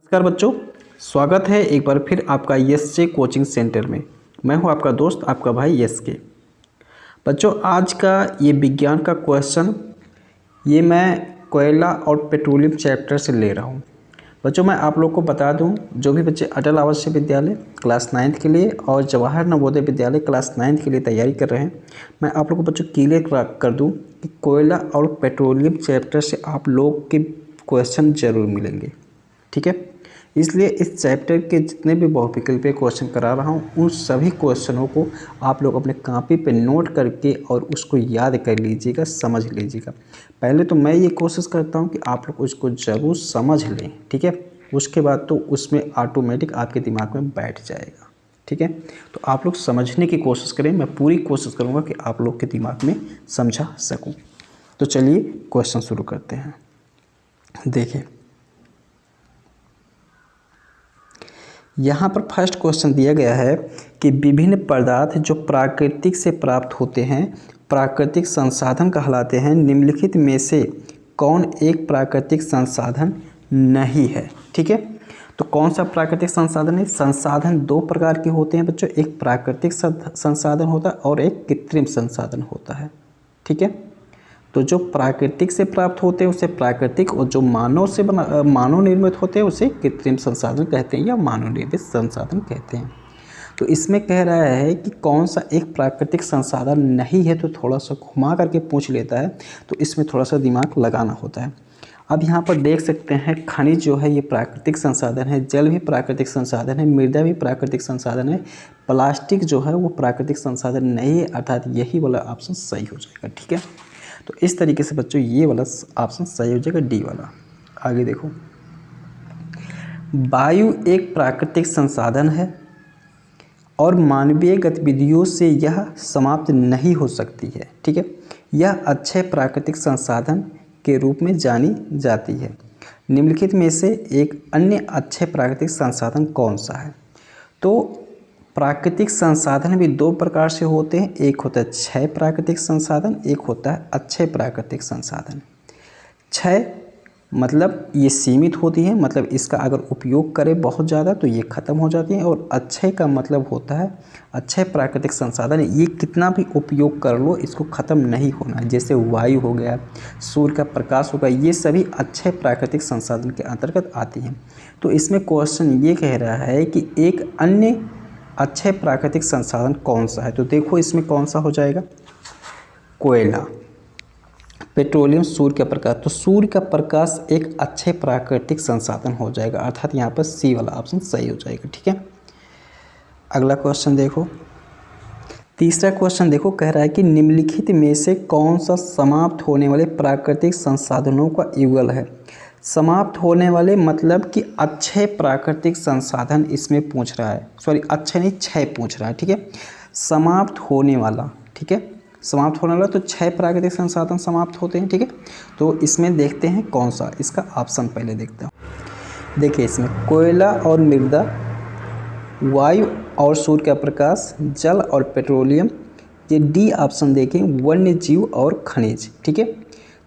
नमस्कार बच्चों, स्वागत है एक बार फिर आपका यस जे कोचिंग सेंटर में। मैं हूं आपका दोस्त, आपका भाई यस के। बच्चों, आज का ये विज्ञान का क्वेश्चन ये मैं कोयला और पेट्रोलियम चैप्टर से ले रहा हूं। बच्चों, मैं आप लोग को बता दूं, जो भी बच्चे अटल आवासीय विद्यालय क्लास 9th के लिए और जवाहर नवोदय विद्यालय क्लास 9th के लिए तैयारी कर रहे हैं, मैं आप लोग को बच्चों क्लियर कर दूँ कि कोयला और पेट्रोलियम चैप्टर से आप लोग के क्वेश्चन जरूर मिलेंगे। ठीक है, इसलिए इस चैप्टर के जितने भी बहुविकल्पीय क्वेश्चन करा रहा हूँ उन सभी क्वेश्चनों को आप लोग अपने कॉपी पे नोट करके और उसको याद कर लीजिएगा, समझ लीजिएगा। पहले तो मैं ये कोशिश करता हूँ कि आप लोग उसको ज़रूर समझ लें। ठीक है, उसके बाद तो उसमें ऑटोमेटिक आपके दिमाग में बैठ जाएगा। ठीक है, तो आप लोग समझने की कोशिश करें, मैं पूरी कोशिश करूँगा कि आप लोग के दिमाग में समझा सकूँ। तो चलिए क्वेश्चन शुरू करते हैं। देखिए, यहाँ पर फर्स्ट क्वेश्चन दिया गया है कि विभिन्न पदार्थ जो प्राकृतिक से प्राप्त होते हैं प्राकृतिक संसाधन कहलाते हैं। निम्नलिखित में से कौन एक प्राकृतिक संसाधन नहीं है? ठीक है, तो कौन सा प्राकृतिक संसाधन है? संसाधन दो प्रकार के होते हैं बच्चों, एक प्राकृतिक संसाधन होता है और एक कृत्रिम संसाधन होता है। ठीक है, तो जो प्राकृतिक से प्राप्त होते हैं उसे प्राकृतिक, और जो मानव निर्मित होते हैं उसे कृत्रिम संसाधन कहते हैं या मानव निर्मित संसाधन कहते हैं। तो इसमें कह रहा है कि कौन सा एक प्राकृतिक संसाधन नहीं है, तो थोड़ा सा घुमा करके पूछ लेता है, तो इसमें थोड़ा सा दिमाग लगाना होता है। अब यहाँ पर देख सकते हैं खनिज जो है ये प्राकृतिक संसाधन है, जल भी प्राकृतिक संसाधन है, मृदा भी प्राकृतिक संसाधन है, प्लास्टिक जो है वो प्राकृतिक संसाधन नहीं है, अर्थात यही वाला ऑप्शन सही हो जाएगा। ठीक है, तो इस तरीके से बच्चों ये वाला ऑप्शन सही हो जाएगा, डी वाला। आगे देखो, वायु एक प्राकृतिक संसाधन है और मानवीय गतिविधियों से यह समाप्त नहीं हो सकती है। ठीक है, यह अच्छे प्राकृतिक संसाधन के रूप में जानी जाती है। निम्नलिखित में से एक अन्य अच्छे प्राकृतिक संसाधन कौन सा है? तो प्राकृतिक संसाधन भी दो प्रकार से होते हैं, एक होता है क्षय प्राकृतिक संसाधन, एक होता है अक्षय प्राकृतिक संसाधन। क्षय मतलब ये सीमित होती है, मतलब इसका अगर उपयोग करें बहुत ज़्यादा तो ये ख़त्म हो जाती है, और अक्षय का मतलब होता है अक्षय प्राकृतिक संसाधन ये कितना भी उपयोग कर लो इसको ख़त्म नहीं होना, जैसे वायु हो गया, सूर्य का प्रकाश होगा, ये सभी अक्षय प्राकृतिक संसाधन के अंतर्गत आती हैं। तो इसमें क्वेश्चन ये कह रहा है कि एक अन्य अच्छे प्राकृतिक संसाधन कौन सा है? तो देखो इसमें कौन सा हो जाएगा? कोयला, पेट्रोलियम, सूर्य का प्रकाश। तो सूर्य का प्रकाश एक अच्छे प्राकृतिक संसाधन हो जाएगा, अर्थात यहाँ पर सी वाला ऑप्शन सही हो जाएगा। ठीक है, अगला क्वेश्चन देखो, तीसरा क्वेश्चन देखो, कह रहा है कि निम्नलिखित में से कौन सा समाप्त होने वाले प्राकृतिक संसाधनों का युगल है? समाप्त होने वाले मतलब कि अच्छे प्राकृतिक संसाधन इसमें पूछ रहा है, सॉरी अच्छे नहीं क्षय पूछ रहा है। ठीक है, समाप्त होने वाला, ठीक है, समाप्त होने वाला, तो क्षय प्राकृतिक संसाधन समाप्त होते हैं। ठीक है, तो इसमें देखते हैं कौन सा, इसका ऑप्शन पहले देखते हैं। देखिए इसमें कोयला और मृदा, वायु और सूर्य का प्रकाश, जल और पेट्रोलियम, ये डी ऑप्शन देखें वन्य जीव और खनिज। ठीक है,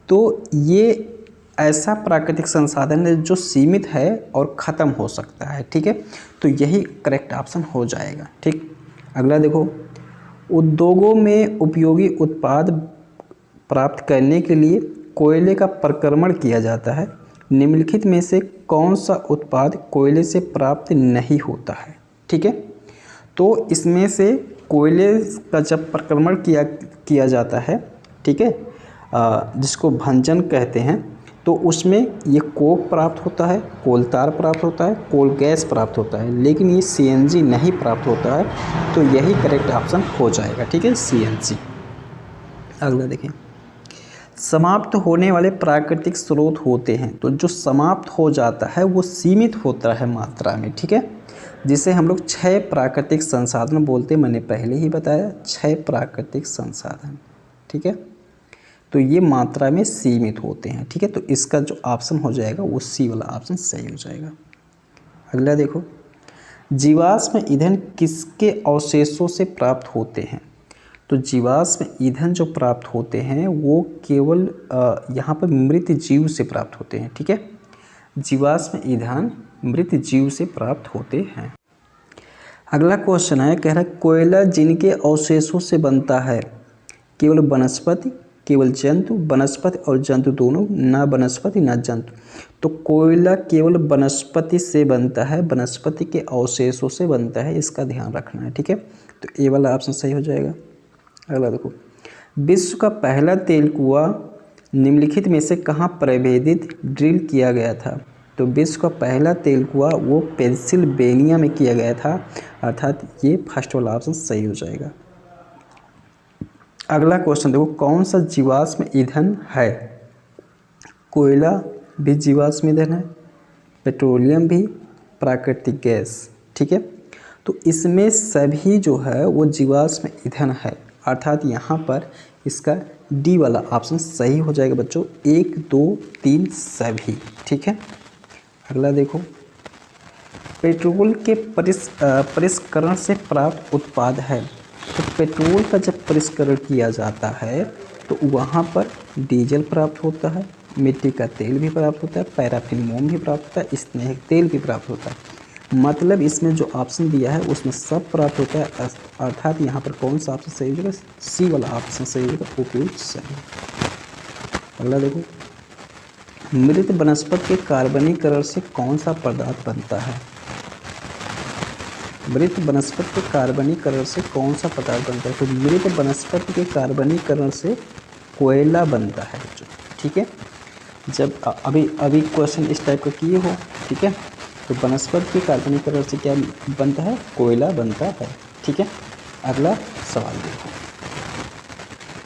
तो ये ऐसा प्राकृतिक संसाधन है जो सीमित है और ख़त्म हो सकता है। ठीक है, तो यही करेक्ट ऑप्शन हो जाएगा। ठीक, अगला देखो, उद्योगों में उपयोगी उत्पाद प्राप्त करने के लिए कोयले का प्रक्रमण किया जाता है। निम्नलिखित में से कौन सा उत्पाद कोयले से प्राप्त नहीं होता है? ठीक है, तो इसमें से कोयले का जब प्रक्रमण किया जाता है, ठीक है, जिसको भंजन कहते हैं, तो उसमें ये कोक प्राप्त होता है, कोलतार प्राप्त होता है, कोल गैस प्राप्त होता है, लेकिन ये सीएनजी नहीं प्राप्त होता है, तो यही करेक्ट ऑप्शन हो जाएगा। ठीक है, सीएनजी। अगला देखें, समाप्त होने वाले प्राकृतिक स्रोत होते हैं, तो जो समाप्त हो जाता है वो सीमित होता है मात्रा में। ठीक है, जिसे हम लोग क्षय प्राकृतिक संसाधन बोलते हैं, मैंने पहले ही बताया क्षय प्राकृतिक संसाधन। ठीक है, तो ये मात्रा में सीमित होते हैं। ठीक है, तो इसका जो ऑप्शन हो जाएगा वो सी वाला ऑप्शन सही हो जाएगा। अगला देखो, जीवाश्म ईंधन किसके अवशेषों से प्राप्त होते हैं? तो जीवाश्म ईंधन जो प्राप्त होते हैं वो केवल यहाँ पर मृत जीव से प्राप्त होते हैं। ठीक है, जीवाश्म ईंधन मृत जीव से प्राप्त होते हैं। अगला क्वेश्चन है, कह रहा है कोयला जिनके अवशेषों से बनता है, केवल वनस्पति, केवल जंतु, वनस्पति और जंतु दोनों, ना वनस्पति ना जंतु। तो कोयला केवल वनस्पति से बनता है, वनस्पति के अवशेषों से बनता है, इसका ध्यान रखना है। ठीक है, तो ए वाला ऑप्शन सही हो जाएगा। अगला देखो, विश्व का पहला तेल कुआं निम्नलिखित में से कहाँ प्रवेदित ड्रिल किया गया था? तो विश्व का पहला तेल कुआं वो पेंसिल्वेनिया में किया गया था, अर्थात ये फर्स्ट वाला ऑप्शन सही हो जाएगा। अगला क्वेश्चन देखो, कौन सा जीवाश्म ईंधन है? कोयला भी जीवाश्म ईंधन है, पेट्रोलियम भी, प्राकृतिक गैस। ठीक है, तो इसमें सभी जो है वो जीवाश्म ईंधन है, अर्थात यहाँ पर इसका डी वाला ऑप्शन सही हो जाएगा बच्चों, 1 2 3 सभी। ठीक है, अगला देखो, पेट्रोल के परिष्करण से प्राप्त उत्पाद है। तो पेट्रोल का जब परिष्करण किया जाता है तो वहाँ पर डीजल प्राप्त होता है, मिट्टी का तेल भी प्राप्त होता है, पैराफिन मोम भी प्राप्त होता है, स्नेह तेल भी प्राप्त होता है। मतलब इसमें जो ऑप्शन दिया है उसमें सब प्राप्त होता है, अर्थात यहाँ पर कौन सा ऑप्शन सही होगा? सी वाला ऑप्शन सही होगा, उपयुक्त सही। अगला देखो, मृत वनस्पति के कार्बनीकरण से कौन सा पदार्थ बनता है? मृत वनस्पति के कार्बनीकरण से कौन सा पदार्थ बनता है? तो मृत वनस्पति के कार्बनीकरण से कोयला बनता है बच्चों। ठीक है, जब अभी क्वेश्चन इस टाइप का किए हो, ठीक है, तो वनस्पति के कार्बनीकरण से क्या बनता है? कोयला बनता है। ठीक है, अगला सवाल देखो,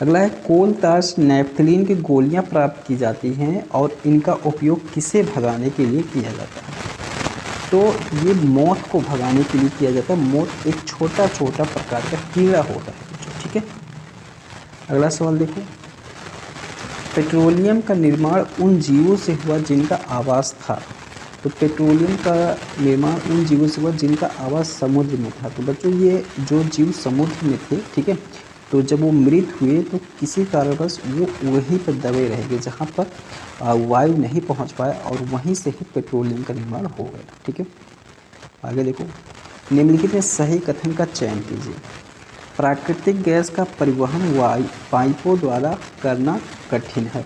अगला है कोल तार से नैप्थलीन की गोलियां प्राप्त की जाती हैं और इनका उपयोग किसे भगाने के लिए किया जाता है? तो ये मौत को भगाने के लिए किया जाता है। मौत एक छोटा छोटा प्रकार का कीड़ा होता है। ठीक है, अगला सवाल देखो, पेट्रोलियम का निर्माण उन जीवों से हुआ जिनका आवास था। तो पेट्रोलियम का निर्माण उन जीवों से हुआ जिनका आवास समुद्र में था। तो बच्चों ये जो जीव समुद्र में थे, ठीक है, तो जब वो मृत हुए तो किसी कारणवश वो वहीं पर दबे रह गए जहाँ पर वायु नहीं पहुँच पाया और वहीं से ही पेट्रोलियम का निर्माण हो गया। ठीक है, आगे देखो, निम्नलिखित में सही कथन का चयन कीजिए। प्राकृतिक गैस का परिवहन वायु पाइपों द्वारा करना कठिन है।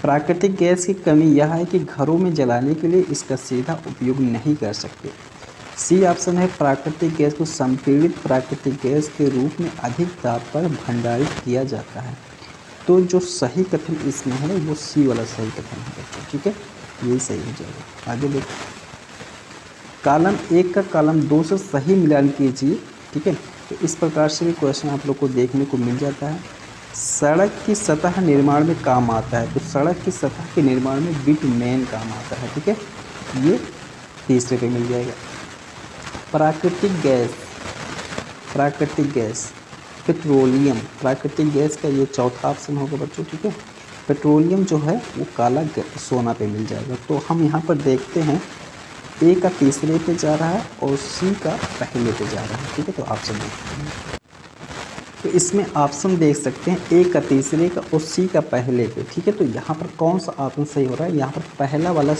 प्राकृतिक गैस की कमी यह है कि घरों में जलाने के लिए इसका सीधा उपयोग नहीं कर सकते। सी ऑप्शन है, प्राकृतिक गैस को संपीड़ित प्राकृतिक गैस के रूप में अधिक ताप पर भंडारित किया जाता है। तो जो सही कथन इसमें है वो सी वाला सही कथन है बच्चों। ठीक है, यही सही हो जाएगा। आगे देखो, कॉलम 1 का कॉलम 2 से सही मिलान कीजिए। ठीक है, तो इस प्रकार से भी क्वेश्चन आप लोग को देखने को मिल जाता है। सड़क की सतह निर्माण में काम आता है। तो सड़क की सतह के निर्माण में बिटुमेन काम आता है। ठीक है, ये तीसरे पे मिल जाएगा। प्राकृतिक गैस पेट्रोलियम, प्राकृतिक गैस का ये चौथा ऑप्शन होगा बच्चों। ठीक है, पेट्रोलियम जो है वो काला सोना पे मिल जाएगा। तो हम यहाँ पर देखते हैं ए का तीसरे पे जा रहा है और सी का पहले पे जा रहा है। ठीक है, तो ऑप्शन देखते हैं, तो इसमें ऑप्शन देख सकते हैं ए का तीसरे का और सी का पहले पे। ठीक है, तो यहाँ पर कौन सा ऑप्शन सही हो रहा है? यहाँ पर पहला वाला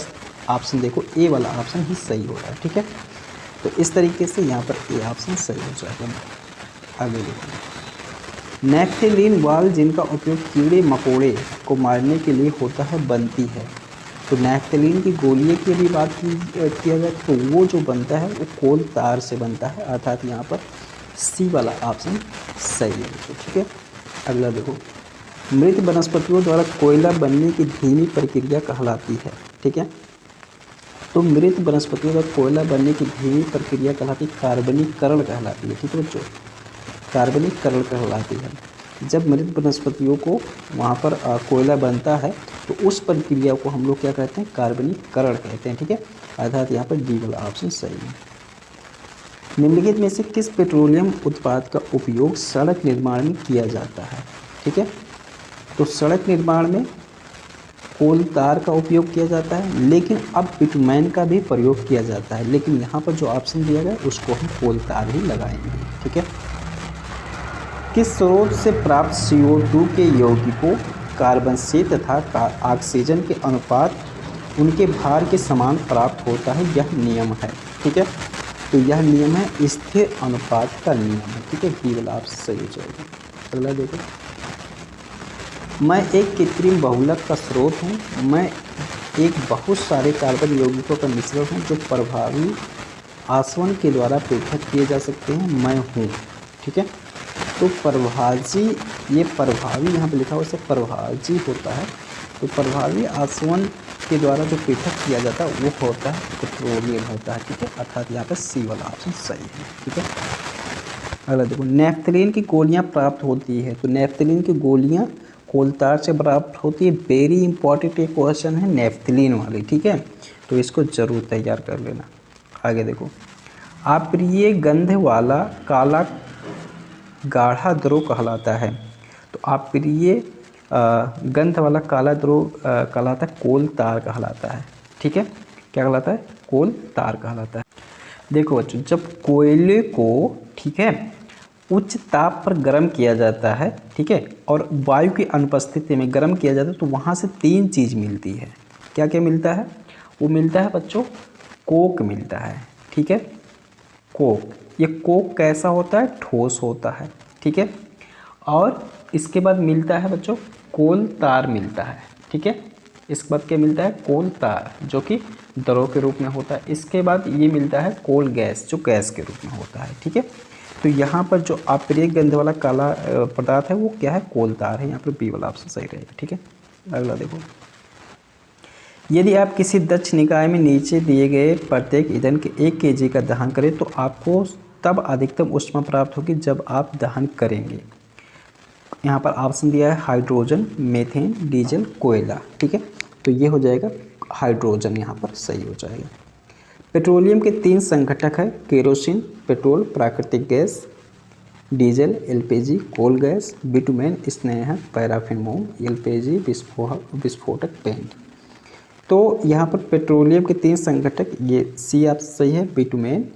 ऑप्शन देखो, ए वाला ऑप्शन ही सही हो रहा है। ठीक है, तो इस तरीके से यहाँ पर ए ऑप्शन सही हो जाएगा। आगे देखो, नैप्थलीन वाल जिनका उपयोग कीड़े मकोड़े को मारने के लिए होता है बनती है। तो नैप्थलीन की गोलियों की भी बात किया जाए तो वो जो बनता है वो कोल तार से बनता है, अर्थात यहाँ पर सी वाला ऑप्शन सही है। ठीक है, अगला देखो, मृत वनस्पतियों द्वारा कोयला बनने की धीमी प्रक्रिया कहलाती है। ठीक है, तो मृत वनस्पतियों द्वारा कोयला बनने की धीमी प्रक्रिया कहलाती कार्बनीकरण कहलाती है। ठीक है बच्चों, कार्बनीकरण कहलाती है। जब मृत वनस्पतियों को वहाँ पर कोयला बनता है तो उस प्रक्रिया को हम लोग क्या कहते हैं? कार्बनीकरण कहते हैं। ठीक है, अर्थात यहाँ पर डी वाला ऑप्शन सही है। निम्नलिखित में से किस पेट्रोलियम उत्पाद का उपयोग सड़क निर्माण में किया जाता है? ठीक है, तो सड़क निर्माण में कोल तार का उपयोग किया जाता है, लेकिन अब बिटुमेन का भी प्रयोग किया जाता है, लेकिन यहाँ पर जो ऑप्शन दिया गया उसको हम कोल तार ही लगाएंगे। ठीक है, किस स्रोत से प्राप्त CO2 के यौगिकों कार्बन से तथा ऑक्सीजन के अनुपात उनके भार के समान प्राप्त होता है, यह नियम है। ठीक है, तो यह नियम है स्थिर अनुपात का नियम है। ठीक है, बी वाला आपसे सही हो जाएगा। अगला देखो, मैं एक कृत्रिम बहुलक का स्रोत हूँ। मैं एक बहुत सारे कार्बन यौगिकों का मिश्रण हूँ जो प्रभावी आसवन के द्वारा पृथक किए जा सकते हैं। मैं हूँ। ठीक है, तो प्रभाजी, ये प्रभावी यहाँ पे लिखा हुआ, इससे प्रभाजी होता है। तो प्रभावी आसवन के द्वारा जो पृथक किया जाता है वो होता है पेट्रोलियम होता है। ठीक है, अर्थात यहाँ पे सी वाला ऑप्शन सही है। ठीक है, अगला देखो, नेफ्थलीन की गोलियाँ प्राप्त होती है। तो नेफ्थलीन की गोलियाँ कोलतार से प्राप्त होती है। वेरी इंपॉर्टेंट एक क्वेश्चन है नेफ्थलीन वाली। ठीक है, तो इसको जरूर तैयार कर लेना। आगे देखो, अप्रिय गंध वाला काला गाढ़ा द्रव कहलाता है। तो अप्रिय गंध वाला काला द्रव कहलाता है कोल तार कहलाता है। ठीक है, क्या कहलाता है? कोल तार कहलाता है। देखो बच्चों, जब कोयले को, ठीक है, उच्च ताप पर गर्म किया जाता है, ठीक है, और वायु की अनुपस्थिति में गर्म किया जाता है, तो वहाँ से 3 चीज़ मिलती है। क्या क्या मिलता है? वो मिलता है बच्चों, कोक मिलता है। ठीक है, कोक। ये कोक कैसा होता है? ठोस होता है। ठीक है, और इसके बाद मिलता है बच्चों कोल तार मिलता है। ठीक है, इसके बाद क्या मिलता है? कोल तार, जो कि द्रव के रूप में होता है। इसके बाद ये मिलता है कोल गैस, जो गैस के रूप में होता है। ठीक है, तो यहाँ पर जो अप्रिय गंध वाला काला पदार्थ है वो क्या है? कोल तार है। यहाँ पर बी वाला ऑप्शन सही रहेगा। ठीक है, अगला देखो, यदि आप किसी दक्ष निकाय में नीचे दिए गए प्रत्येक ईंधन के 1 kg का दहन करें तो आपको तब अधिकतम ऊष्मा प्राप्त होगी जब आप दहन करेंगे। यहाँ पर ऑप्शन दिया है हाइड्रोजन, मीथेन, डीजल, कोयला। ठीक है, तो ये हो जाएगा हाइड्रोजन, यहाँ पर सही हो जाएगा। पेट्रोलियम के 3 संघटक है, केरोसिन, पेट्रोल, प्राकृतिक gas, diesel, LPG, coal gas, bitumen, स्नेह, पैराफिन, मोम, एलपीजी, विस्फोटक, पेंट। तो यहाँ पर पेट्रोलियम के 3 संघटक, ये सी आप सही है, बिटुमेन,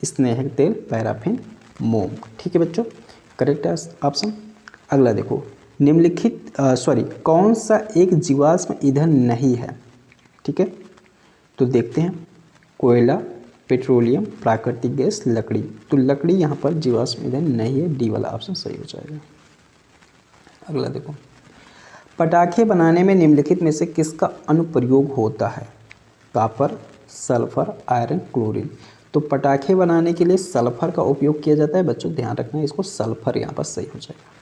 स्नेहक तेल, पैराफिन, मोम। ठीक है बच्चों, करेक्ट ऑप्शन। अगला देखो, निम्नलिखित कौन सा एक जीवाश्म ईंधन नहीं है? ठीक है, तो देखते हैं, कोयला, पेट्रोलियम, प्राकृतिक गैस, लकड़ी। तो लकड़ी यहाँ पर जीवाश्म ईंधन नहीं है, डी वाला ऑप्शन सही हो जाएगा। अगला देखो, पटाखे बनाने में निम्नलिखित में से किसका अनुप्रयोग होता है? Copper, sulphur, iron, chlorine. तो पटाखे बनाने के लिए सल्फर का उपयोग किया जाता है बच्चों, ध्यान रखना, इसको सल्फर यहाँ पर सही हो जाएगा।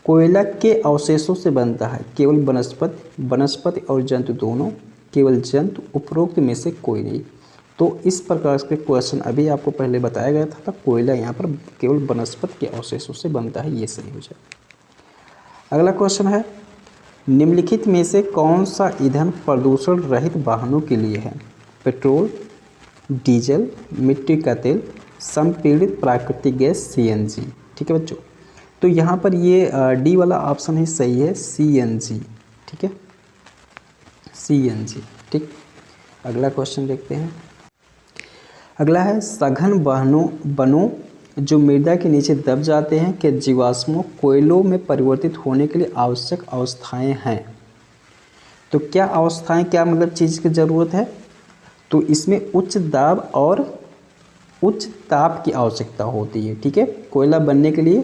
कोयला के अवशेषों से बनता है केवल वनस्पति और जंतु दोनों, केवल जंतु, उपरोक्त में से कोई नहीं। तो इस प्रकार के क्वेश्चन अभी आपको पहले बताया गया था, कोयला यहाँ पर केवल वनस्पति के अवशेषों से बनता है, ये सही हो जाएगा। अगला क्वेश्चन है, निम्नलिखित में से कौन सा ईंधन प्रदूषण रहित वाहनों के लिए है? पेट्रोल, डीजल, मिट्टी का तेल, संपीड़ित प्राकृतिक गैस, सीएनजी। ठीक है बच्चों, तो यहाँ पर ये डी वाला ऑप्शन ही सही है, सीएनजी। ठीक है, सीएनजी। ठीक, अगला क्वेश्चन देखते हैं। अगला है, सघन वनों जो मृदा के नीचे दब जाते हैं के जीवाश्मों कोयलों में परिवर्तित होने के लिए आवश्यक अवस्थाएं हैं। तो क्या अवस्थाएं, क्या मतलब चीज़ की ज़रूरत है? तो इसमें उच्च दाब और उच्च ताप की आवश्यकता होती है। ठीक है, कोयला बनने के लिए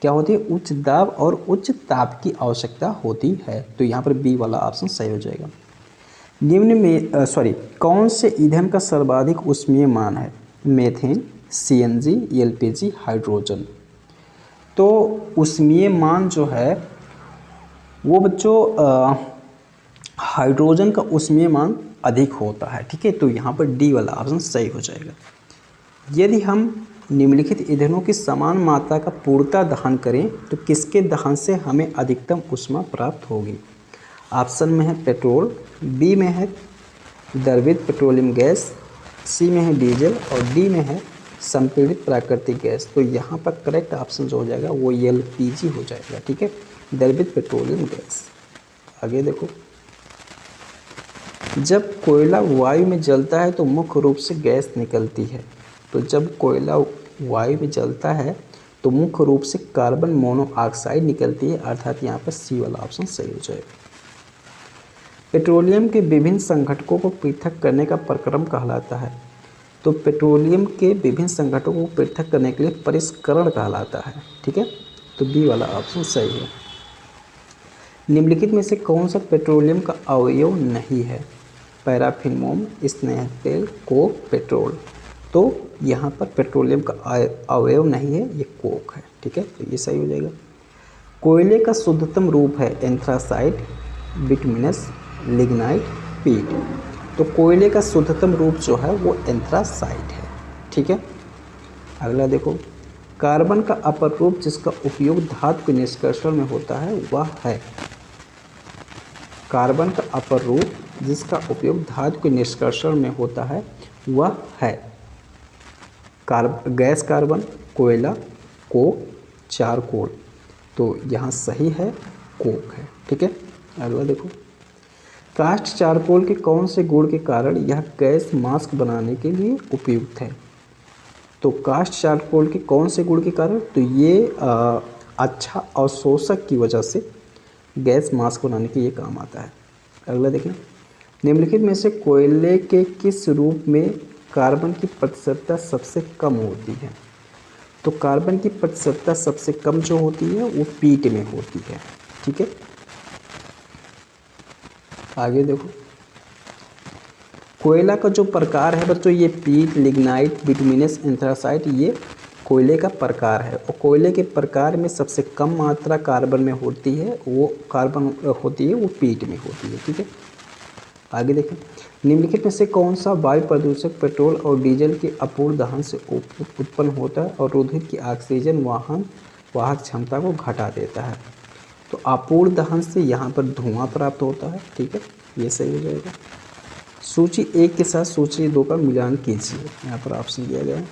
क्या होती है? उच्च दाब और उच्च ताप की आवश्यकता होती है। तो यहाँ पर बी वाला ऑप्शन सही हो जाएगा। निम्न में कौन से ईंधन का सर्वाधिक ऊष्मीय मान है? Methane, CNG, LPG, hydrogen. तो ऊष्मीय मान जो है वो बच्चों हाइड्रोजन का ऊष्मीय मान अधिक होता है। ठीक है, तो यहाँ पर डी वाला ऑप्शन सही हो जाएगा। यदि हम निम्नलिखित ईंधनों की समान मात्रा का पूर्णतः दहन करें तो किसके दहन से हमें अधिकतम ऊष्मा प्राप्त होगी? ऑप्शन में है पेट्रोल, बी में है द्रवित पेट्रोलियम गैस, सी में है डीजल और डी में है संपीड़ित प्राकृतिक गैस। तो यहाँ पर करेक्ट ऑप्शन जो हो जाएगा वो एलपीजी हो जाएगा। ठीक है, द्रवित पेट्रोलियम गैस। आगे देखो, जब कोयला वायु में जलता है तो मुख्य रूप से गैस निकलती है। तो जब कोयला वायु में जलता है तो मुख्य रूप से कार्बन मोनोऑक्साइड निकलती है, अर्थात यहाँ पर सी वाला ऑप्शन सही हो जाएगा। पेट्रोलियम के विभिन्न संघटकों को पृथक करने का प्रक्रम कहलाता है। तो पेट्रोलियम के विभिन्न संघटकों को पृथक करने के लिए परिष्करण कहलाता है। ठीक है, तो बी वाला ऑप्शन सही है। निम्नलिखित में से कौन सा पेट्रोलियम का अवयव नहीं है? पैराफिन मोम, स्नेह तेल, कोक, पेट्रोल। तो यहाँ पर पेट्रोलियम का अवयव नहीं है, ये कोक है। ठीक है, तो ये सही हो जाएगा। कोयले का शुद्धतम रूप है एंथ्रासाइट, बिटुमिनस, लिग्नाइट, पीट। तो कोयले का शुद्धतम रूप जो है वो एंथ्रासाइट है। ठीक है, अगला देखो, कार्बन का अपर रूप जिसका उपयोग धातु के निष्कर्षण में होता है वह है। कार्बन का अपर रूप जिसका उपयोग धातु के निष्कर्षण में होता है वह है गैस कार्बन, कोयला, कोक, चारकोल। तो यहाँ सही है कोक है। ठीक है, अगला देखो, कास्ट चारकोल के कौन से गुण के कारण यह गैस मास्क बनाने के लिए उपयुक्त है? तो कास्ट चारकोल के कौन से गुण के कारण? तो ये अच्छा अवशोषक की वजह से गैस मास्क बनाने के ये काम आता है। अगला देखें, निम्नलिखित में से कोयले के किस रूप में कार्बन की प्रतिशतता सबसे कम होती है? तो कार्बन की प्रतिशतता सबसे कम जो होती है वो पीट में होती है। ठीक है, आगे देखो, कोयला का जो प्रकार है बच्चों, ये पीट, लिग्नाइट, बिटुमिनस, एंथ्रासाइट, ये कोयले का प्रकार है। और कोयले के प्रकार में सबसे कम मात्रा कार्बन में होती है, वो कार्बन होती है वो पीट में होती है। ठीक है, आगे देखें, निम्नलिखित में से कौन सा वायु प्रदूषक पेट्रोल और डीजल के अपूर्ण दहन से उत्पन्न होता है और रुधिर की ऑक्सीजन वाहक क्षमता को घटा देता है? तो अपूर्ण दहन से यहाँ पर धुआं प्राप्त होता है। ठीक है, ये सही हो जाएगा। सूची 1 के साथ सूची 2 का मिलान कीजिए। यहाँ पर ऑप्शन दिया गया है।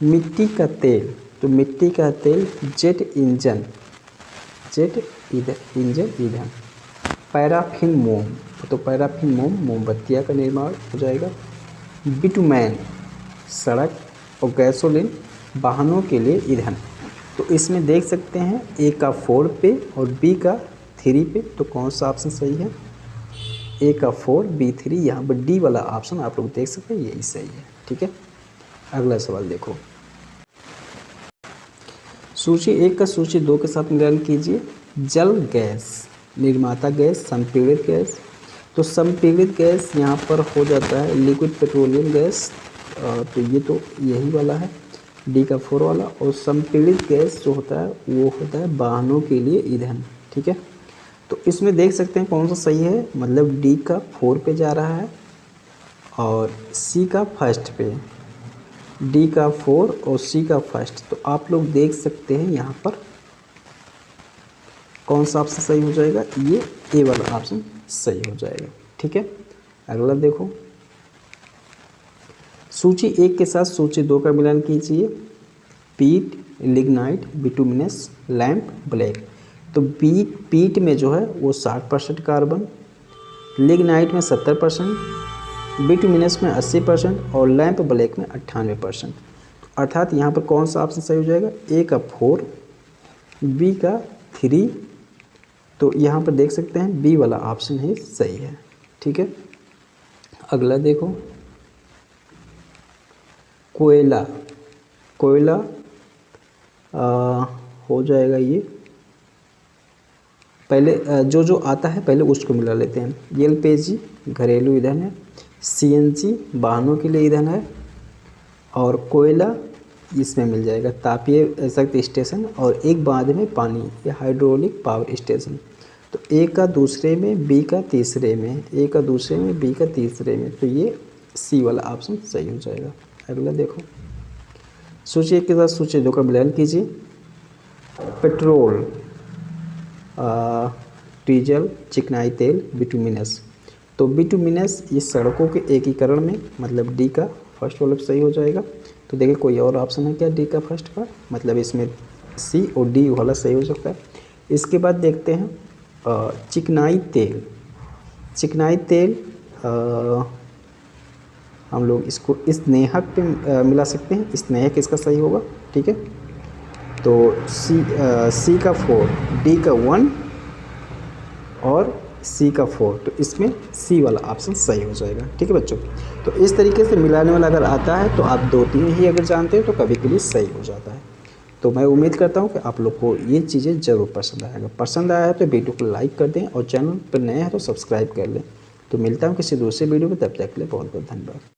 मिट्टी का तेल, तो मिट्टी का तेल जेट इंजन ईंधन। पैराफिन मोम, तो पैराफिन मोम मोमबत्तियाँ का निर्माण हो जाएगा। बिटुमेन सड़क और गैसोलीन वाहनों के लिए ईंधन। तो इसमें देख सकते हैं ए का 4 पे और बी का 3 पे। तो कौन सा ऑप्शन सही है? ए का 4, बी 3। यहाँ पर डी वाला ऑप्शन आप लोग देख सकते हैं, यही सही है। ठीक है, अगला सवाल देखो, सूची 1 का सूची 2 के साथ मिलान कीजिए। जल गैस, निर्माता गैस, संपीड़ित गैस। तो संपीड़ित गैस यहाँ पर हो जाता है लिक्विड पेट्रोलियम गैस। तो ये तो यही वाला है, डी का 4 वाला। और संपीड़ित गैस जो होता है वो होता है वाहनों के लिए ईंधन। ठीक है, तो इसमें देख सकते हैं कौन सा सही है, मतलब डी का 4 पे जा रहा है और सी का फर्स्ट पे। डी का 4 और सी का फर्स्ट। तो आप लोग देख सकते हैं यहाँ पर कौन सा ऑप्शन सही हो जाएगा, ये ए वाला ऑप्शन सही हो जाएगा। ठीक है, अगला देखो, सूची 1 के साथ सूची 2 का मिलान कीजिए। पीट, लिग्नाइट, बिटुमिनस, लैंप, ब्लैक। तो पीट में जो है वो 60% कार्बन, लिग्नाइट में 70%, बिटुमिनस में 80% और लैंप ब्लैक में 98%। अर्थात यहाँ पर कौन सा ऑप्शन सही हो जाएगा? ए का 4, बी का 3। तो यहाँ पर देख सकते हैं बी वाला ऑप्शन ही सही है। ठीक है, अगला देखो, कोयला हो जाएगा ये। पहले जो आता है पहले उसको मिला लेते हैं। एलपीजी घरेलू ईंधन है, सीएनजी वाहनों के लिए ईंधन है और कोयला इसमें मिल जाएगा तापीय शक्ति स्टेशन और एक बाद में पानी या हाइड्रोलिक पावर स्टेशन। तो ए का दूसरे में, बी का तीसरे में, ए का दूसरे में, बी का तीसरे में। तो ये सी वाला ऑप्शन सही हो जाएगा। अगला देखो, सूची 1 के साथ सूची 2 का मिलान कीजिए। पेट्रोल, डीजल, चिकनाई तेल, बिटुमिनस। तो बिटुमिनस ये सड़कों के एकीकरण में, मतलब डी का फर्स्ट वाला सही हो जाएगा। तो देखिए कोई और ऑप्शन है क्या डी का फर्स्ट का, मतलब इसमें सी और डी वाला सही हो सकता है। इसके बाद देखते हैं चिकनाई तेल हम लोग इसको स्नेहक पे मिला सकते हैं। स्नेहक इसका सही होगा। ठीक है, तो सी का 4, डी का 1 और सी का 4, तो इसमें सी वाला ऑप्शन सही हो जाएगा। ठीक है बच्चों, तो इस तरीके से मिलाने वाला अगर आता है तो आप 2-3 ही अगर जानते हो तो कभी कभी सही हो जाता है। तो मैं उम्मीद करता हूँ कि आप लोग को ये चीज़ें ज़रूर पसंद आएगा। पसंद आया है तो वीडियो को लाइक कर दें और चैनल पर नए हैं तो सब्सक्राइब कर लें। तो मिलता हूँ किसी दूसरे वीडियो में, तब तक के लिए बहुत बहुत धन्यवाद।